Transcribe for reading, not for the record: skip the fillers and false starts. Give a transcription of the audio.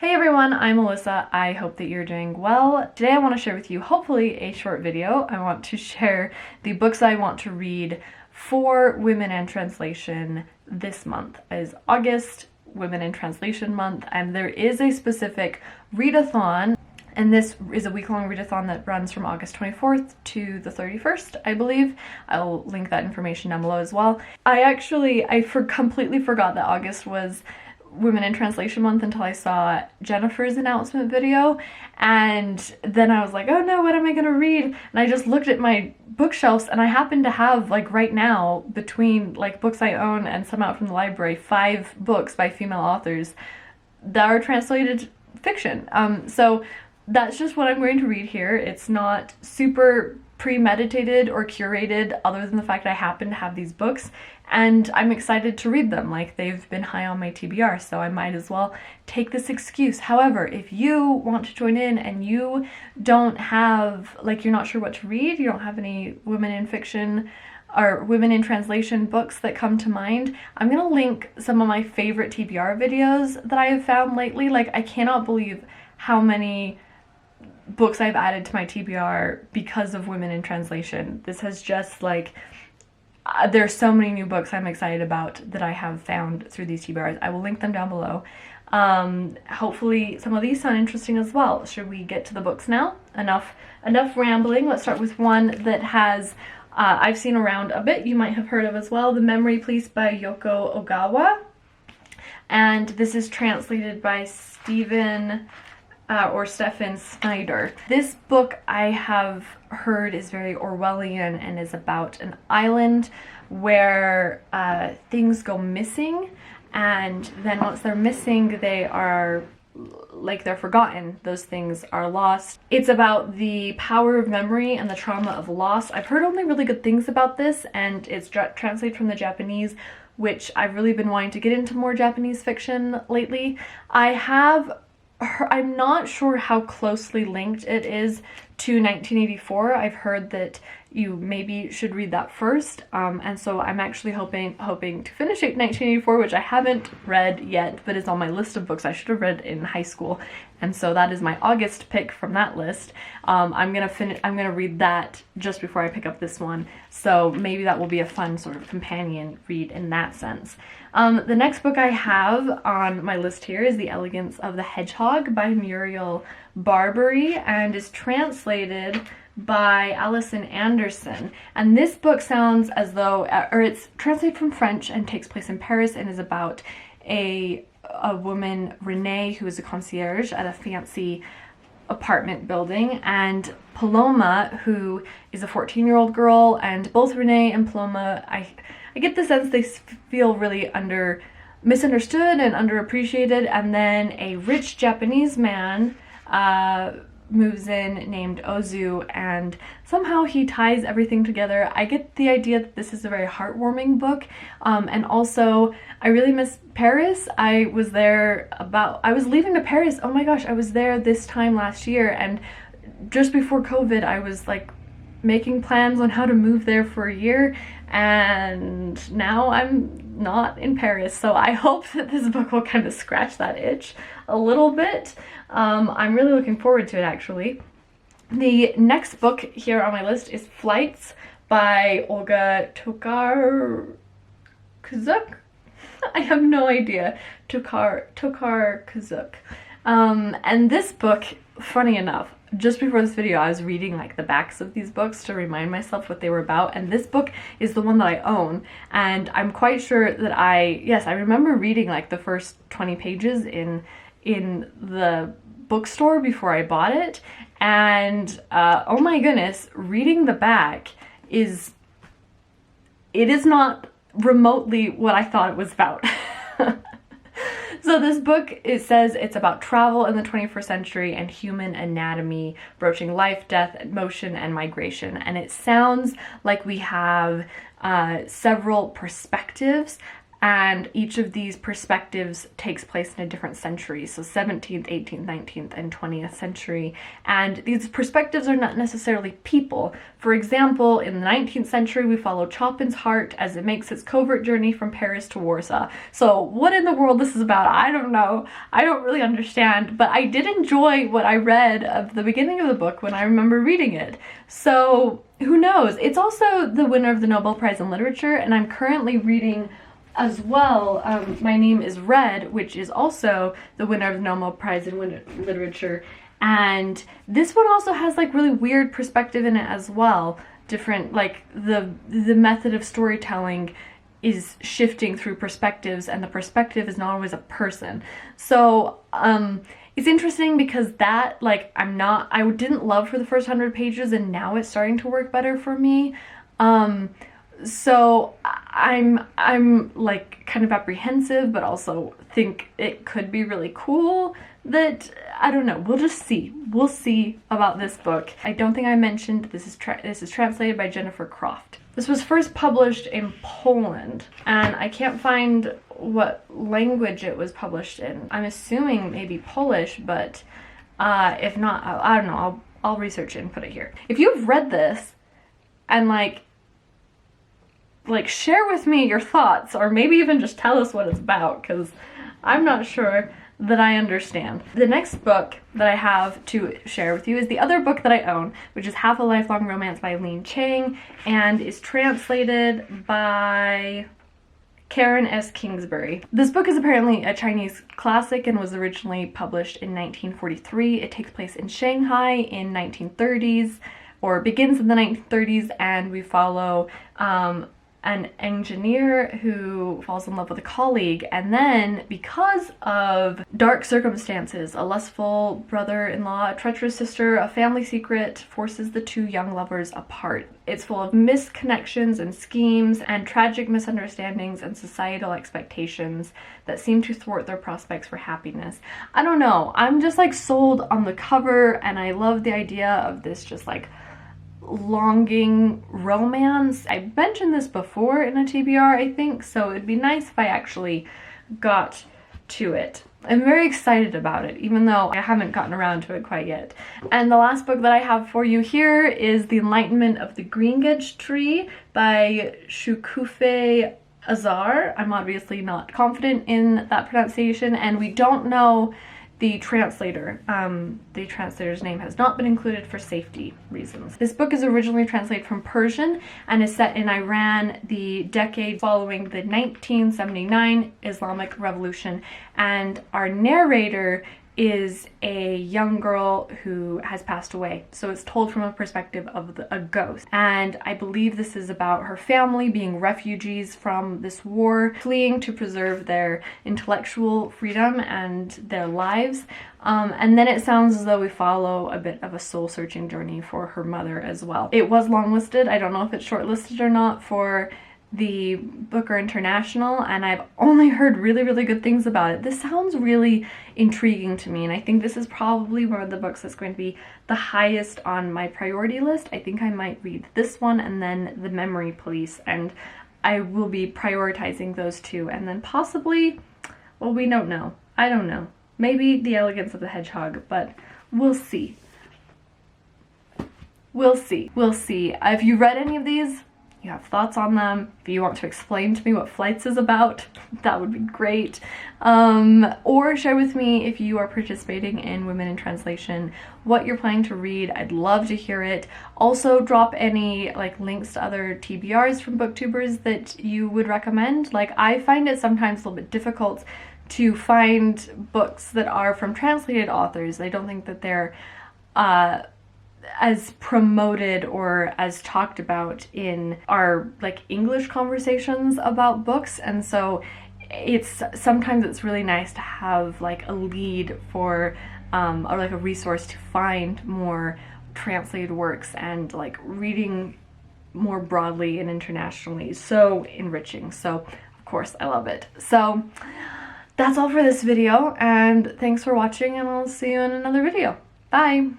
Hey everyone, I'm Alyssa. I hope that you're doing well. Today I want to share with you hopefully a short video. I want to share the books I want to read for Women in Translation this month. It is August, Women in Translation month, and there is a specific readathon, and this is a week-long readathon that runs from August 24th to the 31st, I believe. I'll link that information down below as well. I completely forgot that August was Women in Translation month until I saw Jennifer's announcement video, and then I was like, oh no, what am I gonna read? And I just looked at my bookshelves, and I happen to have, like, right now, between like books I own and some out from the library, 5 books by female authors that are translated fiction. So that's just what I'm going to read here. It's not super premeditated or curated, other than the fact I happen to have these books and I'm excited to read them. Like, they've been high on my TBR, so I might as well take this excuse. However, if you want to join in and you don't have, like, you're not sure what to read, you don't have any women in fiction or women in translation books that come to mind, I'm gonna link some of my favorite TBR videos that I have found lately. Like, I cannot believe how many books I've added to my TBR because of women in translation. This has just, like, there's so many new books I'm excited about that I have found through these TBRs. I will link them down below. Hopefully some of these sound interesting as well. Should we get to the books now? Enough rambling. Let's start with one that has I've seen around a bit, you might have heard of as well, The Memory Police by Yoko Ogawa. And this is translated by Stephen Snyder. This book I have heard is very Orwellian and is about an island where things go missing, and then once they're missing, they are, like, they're forgotten. Those things are lost. It's about the power of memory and the trauma of loss. I've heard only really good things about this, and it's translated from the Japanese, which I've really been wanting to get into more Japanese fiction lately. I'm not sure how closely linked it is to 1984. I've heard that you maybe should read that first, and so I'm actually hoping to finish 1984, which I haven't read yet, but is on my list of books I should have read in high school, and so that is my August pick from that list. I'm gonna read that just before I pick up this one, so maybe that will be a fun sort of companion read in that sense. The next book I have on my list here is The Elegance of the Hedghog by Muriel Barbery, and is translated by Alison Anderson. And this book sounds as though, or it's translated from French and takes place in Paris, and is about a woman, Renee, who is a concierge at a fancy apartment building, and Paloma, who is a 14-year-old girl, and both Renee and Paloma, I get the sense they feel really misunderstood and underappreciated, and then a rich Japanese man moves in named Ozu, and somehow he ties everything together. I get the idea that this is a very heartwarming book, and also I really miss Paris. I was leaving to Paris, oh my gosh, I was there this time last year, and just before COVID I was, like, making plans on how to move there for a year, and now I'm not in Paris, so I hope that this book will kind of scratch that itch a little bit. I'm really looking forward to it, actually. The next book here on my list is Flights by Olga Tokarczuk. I have no idea. Tokarczuk. And this book, funny enough, just before this video I was reading, like, the backs of these books to remind myself what they were about, and this book is the one that I own, and I'm quite sure that I remember reading, like, the first 20 pages in the bookstore before I bought it, and oh my goodness, reading the back is not remotely what I thought it was about. So this book, it says it's about travel in the 21st century and human anatomy, broaching life, death, motion, and migration. And it sounds like we have several perspectives and each of these perspectives takes place in a different century, so 17th, 18th, 19th, and 20th century, and these perspectives are not necessarily people. For example, in the 19th century, we follow Chopin's heart as it makes its covert journey from Paris to Warsaw. So what in the world this is about, I don't know. I don't really understand, but I did enjoy what I read of the beginning of the book when I remember reading it. So who knows? It's also the winner of the Nobel Prize in Literature, and I'm currently reading as well, My Name is Red, which is also the winner of the Nobel Prize in Literature. And this one also has like really weird perspective in it as well. Different, like the method of storytelling is shifting through perspectives, and the perspective is not always a person. So it's interesting because that, like, I didn't love for the first 100 pages, and now it's starting to work better for me. So I'm like kind of apprehensive, but also think it could be really cool. That, I don't know, we'll just see. We'll see about this book. I don't think I mentioned this is translated by Jennifer Croft. This was first published in Poland, and I can't find what language it was published in. I'm assuming maybe Polish, but if not, I don't know, I'll research it and put it here. If you've read this and like share with me your thoughts, or maybe even just tell us what it's about, because I'm not sure that I understand. The next book that I have to share with you is the other book that I own, which is Half a Lifelong Romance by Eileen Chang, and is translated by Karen S. Kingsbury. This book is apparently a Chinese classic and was originally published in 1943. It takes place in Shanghai in 1930s, or begins in the 1930s, and we follow an engineer who falls in love with a colleague, and then because of dark circumstances, a lustful brother-in-law, a treacherous sister, a family secret forces the two young lovers apart. It's full of misconnections and schemes and tragic misunderstandings and societal expectations that seem to thwart their prospects for happiness. I don't know, I'm just like sold on the cover, and I love the idea of this just like longing romance. I mentioned this before in a TBR, I think, so it'd be nice if I actually got to it. I'm very excited about it, even though I haven't gotten around to it quite yet. And the last book that I have for you here is The Enlightenment of the Greengage Tree by Shokoofeh Azar. I'm obviously not confident in that pronunciation, and we don't know the translator. The translator's name has not been included for safety reasons. This book is originally translated from Persian and is set in Iran, the decade following the 1979 Islamic Revolution, and our narrator is a young girl who has passed away. So it's told from a perspective of a ghost. And I believe this is about her family being refugees from this war, fleeing to preserve their intellectual freedom and their lives. And then it sounds as though we follow a bit of a soul-searching journey for her mother as well. It was longlisted. I don't know if it's shortlisted or not for the Booker International, and I've only heard really, really good things about it. This sounds really intriguing to me, and I think this is probably one of the books that's going to be the highest on my priority list. I think I might read this one and then The Memory Police, and I will be prioritizing those two, and then possibly, well, we don't know. I don't know. Maybe The Elegance of the Hedgehog, but we'll see. We'll see. We'll see. Have you read any of these? You have thoughts on them? If you want to explain to me what Flights is about, that would be great. Or share with me, if you are participating in Women in Translation, what you're planning to read. I'd love to hear it. Also drop any like links to other TBRs from booktubers that you would recommend. Like, I find it sometimes a little bit difficult to find books that are from translated authors. I don't think that they're as promoted or as talked about in our like English conversations about books, and so sometimes it's really nice to have like a lead for or like a resource to find more translated works, and like reading more broadly and internationally, so enriching. So of course I love it. So that's all for this video, and thanks for watching, and I'll see you in another video. Bye!